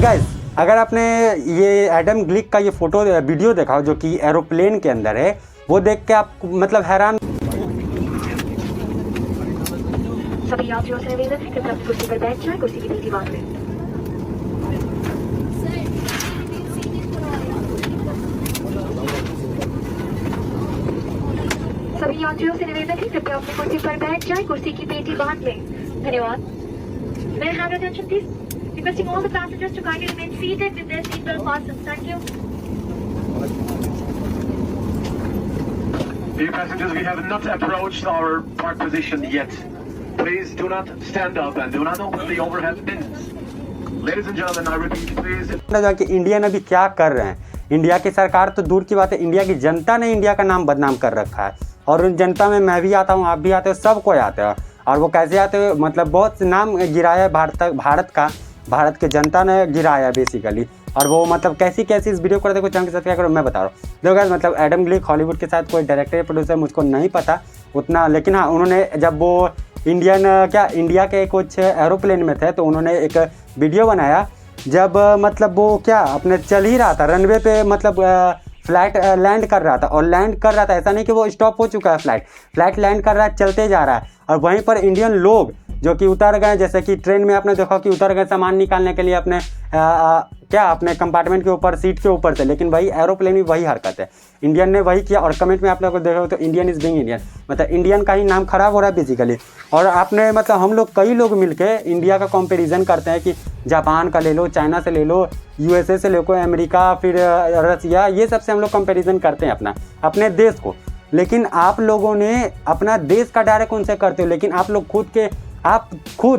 Guys, अगर आपने ये एडम ग्लिक का ये फोटो वीडियो देखा हो जो कि एरोप्लेन के अंदर है, वो देख के आप मतलब हैरान। सभी यात्रियों से निवेदन है कृपया अपनी कुर्सी पर बैठ जाएं, कुर्सी की नीचे बांध लें। सभी यात्रियों से निवेदन है कृपया अपनी कुर्सी पर बैठ जाएं, कुर्सी की पेटी बांध लें। धन्यवाद। May I have your attention please? Requesting all the passengers to kindly remain seated with their seatbelt fastened. Thank you. Dear passengers, we have not approached our park position yet. Please do not stand up and do not open the overhead bins. Ladies and gentlemen, I repeat, please. कि Indian अभी क्या कर रहे हैं। India की सरकार तो दूर की बात है, इंडिया की जनता ने इंडिया का नाम बदनाम कर रखा है। और उन जनता में मैं भी आता हूँ, आप भी आते हो, सबको आते हैं। और वो कैसे आते हो, मतलब बहुत नाम गिराया भारत के जनता ने गिराया बेसिकली। और वो मतलब कैसी इस वीडियो को देखो, चैनल के साथ क्या करो मैं बता रहा हूँ। देखो गाइस, मतलब एडम ग्लिक हॉलीवुड के साथ कोई डायरेक्टर प्रोड्यूसर मुझको नहीं पता उतना, लेकिन हाँ उन्होंने जब वो इंडिया के कुछ एरोप्लेन में थे तो उन्होंने एक वीडियो बनाया जब मतलब वो अपने चल ही रहा था रनवे पे, मतलब फ्लाइट लैंड कर रहा था। और लैंड कर रहा था, ऐसा नहीं कि वो स्टॉप हो चुका है, फ्लाइट लैंड कर रहा है, चलते जा रहा है। और वहीं पर इंडियन लोग जो कि उतर गए, जैसे कि ट्रेन में आपने देखा कि उतर गए सामान निकालने के लिए अपने अपने कंपार्टमेंट के ऊपर, सीट के ऊपर से। लेकिन वही एरोप्लेन में वही हरकत है, इंडियन ने वही किया। और कमेंट में आप लोगों को देखो तो इंडियन इज बीइंग इंडियन, मतलब इंडियन का ही नाम खराब हो रहा है बेसिकली। और आपने मतलब हम लोग कई लोग मिलके इंडिया का कंपैरिजन करते हैं कि जापान का ले लो, चाइना से ले लो, यूएसए से ले लो, अमेरिका, फिर रसिया, ये सब से हम लोग कंपैरिजन करते हैं अपने देश को। लेकिन आप लोगों ने अपना देश का डायरेक्ट उनसे करते हो। लेकिन आप लोग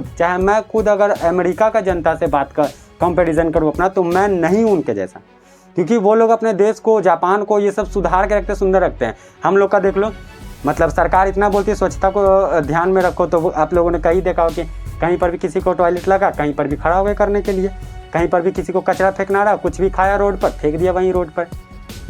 चाहे मैं खुद अगर अमेरिका का जनता से बात कर कंपैरिजन करूँ अपना, तो मैं नहीं उनके जैसा, क्योंकि वो लोग अपने देश को, जापान को, ये सब सुधार के रखते, सुंदर रखते हैं। हम लोग का देख लो, मतलब सरकार इतना बोलती है स्वच्छता को ध्यान में रखो, तो आप लोगों ने कहीं देखा हो कि कहीं पर भी किसी को टॉयलेट लगा, कहीं पर भी खड़ा हो गए करने के लिए, कहीं पर भी किसी को कचरा फेंकना रहा, कुछ भी खाया रोड पर फेंक दिया वहीं रोड पर।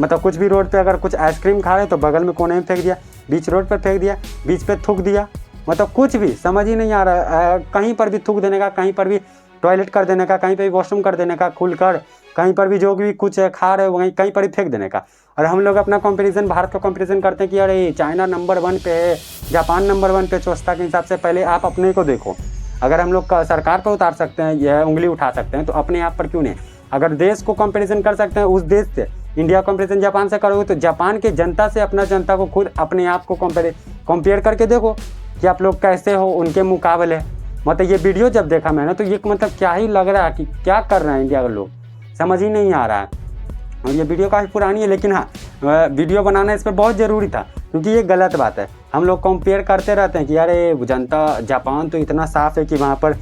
मतलब कुछ भी रोड पे अगर कुछ आइसक्रीम खा रहे तो बगल में कोने में फेंक दिया, बीच रोड पर फेंक दिया, बीच पे थूक दिया। मतलब कुछ भी समझ ही नहीं आ रहा है, कहीं पर भी थूक देने का, कहीं पर भी टॉयलेट कर देने का, कहीं पर भी वॉशरूम कर देने का खुलकर, कहीं पर भी जो भी कुछ खा रहे हो वहीं कहीं पर भी फेंक देने का। और हम लोग अपना कंपैरिजन, भारत का कंपैरिजन करते हैं कि अरे चाइना नंबर 1 पे है, जापान नंबर 1 पे स्वच्छता के हिसाब से। पहले आप अपने को देखो। अगर हम लोग सरकार पर उतार सकते हैं, यह उंगली उठा सकते हैं, तो अपने आप पर क्यों नहीं। अगर देश को कंपैरिजन कर सकते हैं उस देश से, इंडिया कंपैरिजन जापान से करोगे तो जापान के जनता से अपना जनता को खुद अपने आप को कंपेयर करके देखो कि आप लोग कैसे हो उनके मुकाबले। मतलब ये वीडियो जब देखा मैंने तो ये मतलब क्या ही लग रहा है कि क्या कर रहे हैं इंडिया के लोग, समझ ही नहीं आ रहा है। और ये वीडियो काफ़ी पुरानी है, लेकिन हाँ वीडियो बनाना इस पर बहुत ज़रूरी था, क्योंकि ये गलत बात है। हम लोग कंपेयर करते रहते हैं कि अरे जनता, जापान तो इतना साफ़ है कि वहाँ पर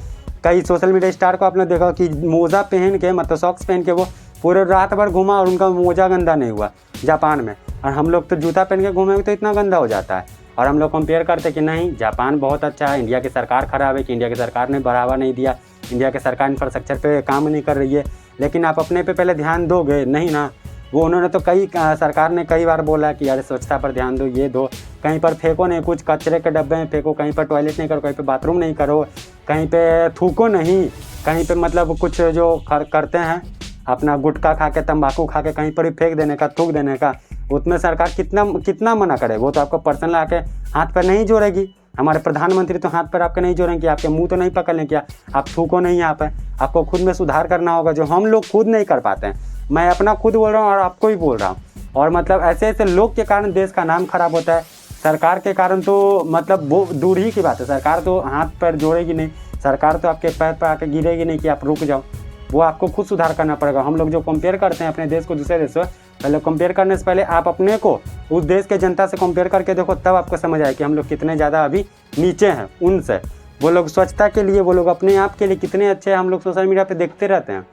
कई सोशल मीडिया स्टार को आपने देखा कि मोज़ा पहन के, मतलब सॉक्स पहन के वो पूरे रात भर घूमा और उनका मोजा गंदा नहीं हुआ जापान में। और हम लोग तो जूता पहन के घूमेंगे तो इतना गंदा हो जाता है। और हम लोग कंपेयर करते कि नहीं जापान बहुत अच्छा है, इंडिया की सरकार ख़राब है, कि इंडिया की सरकार ने बढ़ावा नहीं दिया, इंडिया की सरकार इंफ्रास्ट्रक्चर पे काम नहीं कर रही है। लेकिन आप अपने पे पहले ध्यान दोगे नहीं ना। वो उन्होंने तो सरकार ने कई बार बोला कि यार स्वच्छता पर ध्यान दो, ये दो, कहीं पर फेंको नहीं, कुछ कचरे के डब्बे में फेंको, कहीं पर टॉयलेट नहीं करो, कहीं पर बाथरूम नहीं करो, कहीं पे थूको नहीं, कहीं पे मतलब कुछ जो करते हैं अपना गुटखा खा के, तंबाकू खा के कहीं पर भी फेंक देने का, थूक देने का, उसमें सरकार कितना मना करे। वो तो आपको पर्सनल आके हाथ पर नहीं जोड़ेगी। हमारे प्रधानमंत्री तो हाथ पर आपके नहीं जोड़ेंगे, आपके मुंह तो नहीं पकड़ लें क्या आप थूको नहीं यहाँ पर। आपको खुद में सुधार करना होगा, जो हम लोग खुद नहीं कर पाते हैं। मैं अपना खुद बोल रहा हूँ और आपको भी बोल रहा हूँ। और मतलब ऐसे लोग के कारण देश का नाम खराब होता है, सरकार के कारण तो मतलब वो दूर ही की बात है। सरकार तो हाथ पैर जोड़ेगी नहीं, सरकार तो आपके पैर पर आके गिरेगी नहीं कि आप रुक जाओ। वो आपको खुद सुधार करना पड़ेगा। हम लोग जो कंपेयर करते हैं अपने देश को दूसरे देश से, पहले कंपेयर करने से पहले आप अपने को उस देश के जनता से कंपेयर करके देखो, तब आपको समझ आए कि हम लोग कितने ज़्यादा अभी नीचे हैं उनसे। वो लोग स्वच्छता के लिए, वो लोग अपने आप के लिए कितने अच्छे हैं। हम लोग सोशल मीडिया पे देखते रहते हैं,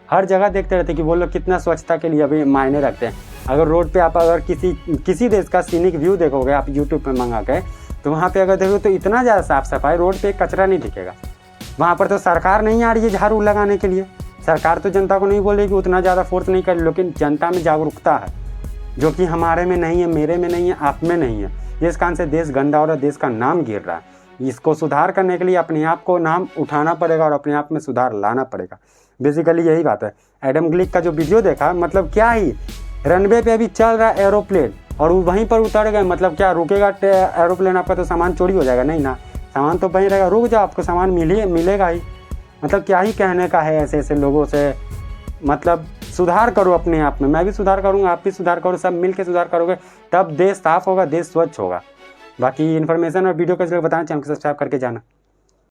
हर जगह देखते रहते हैं कि वो लोग कितना स्वच्छता के लिए अभी मायने रखते हैं। अगर रोड पे आप अगर किसी देश का सीनिक व्यू देखोगे आप यूट्यूब पे मंगा के, तो वहाँ पे अगर देखोगे तो इतना ज़्यादा साफ़ सफाई, रोड पे कचरा नहीं दिखेगा। वहाँ पर तो सरकार नहीं आ रही है झाड़ू लगाने के लिए। सरकार तो जनता को नहीं बोल रही कि उतना ज़्यादा फोर्स नहीं कर, लेकिन जनता में जागरूकता है जो कि हमारे में नहीं है, मेरे में नहीं है, आप में नहीं है। जिस कारण से देश गंदा हो रहा है, देश का नाम गिर रहा है। इसको सुधार करने के लिए अपने आप को नाम उठाना पड़ेगा और अपने आप में सुधार लाना पड़ेगा। बेसिकली यही बात है। एडम ग्लिक का जो वीडियो देखा, मतलब क्या ही, रनवे पे अभी चल रहा है एरोप्लेन और वो वहीं पर उतर गए, मतलब क्या रुकेगा एरोप्लेन आपका तो सामान चोरी हो जाएगा? नहीं ना, सामान तो वहीं रहेगा, रुक जाओ आपको सामान मिलेगा ही। मतलब क्या ही कहने का है ऐसे ऐसे लोगों से। मतलब सुधार करो अपने आप में, मैं भी सुधार करूँगा, आप भी सुधार करो, सब मिल के सुधार करोगे तब देश साफ होगा, देश स्वच्छ होगा। बाकी इन्फॉर्मेशन और वीडियो कैसे बताना, चैनल को सब्सक्राइब करके जाना।